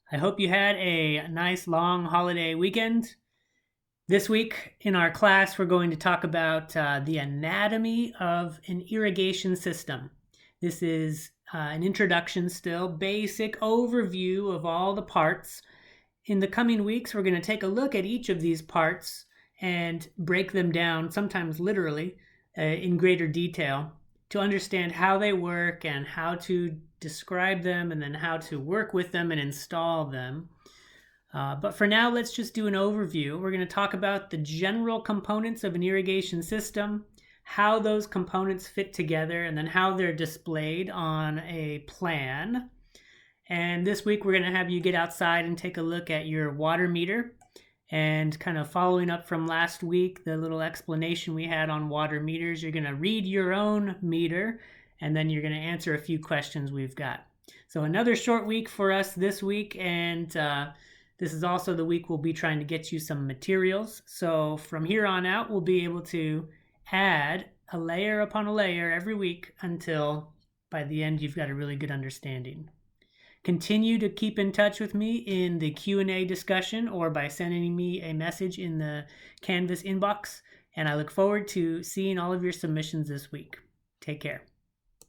I hope you had a nice long holiday weekend. This week in our class, we're going to talk about the anatomy of an irrigation system. This is an introduction still, basic overview of all the parts. In the coming weeks, we're going to take a look at each of these parts and break them down, sometimes literally, in greater detail to understand how they work and how to describe them and then how to work with them and install them. But for now, let's just do an overview. We're going to talk about the general components of an irrigation system, how those components fit together, and then how they're displayed on a plan. And this week, we're going to have you get outside and take a look at your water meter. And kind of following up from last week, the little explanation we had on water meters, you're going to read your own meter, and then you're going to answer a few questions we've got. So another short week for us this week, and this is also the week we'll be trying to get you some materials. So from here on out, we'll be able to add a layer upon a layer every week until by the end you've got a really good understanding. Continue to keep in touch with me in the Q&A discussion or by sending me a message in the Canvas inbox. And I look forward to seeing all of your submissions this week. Take care.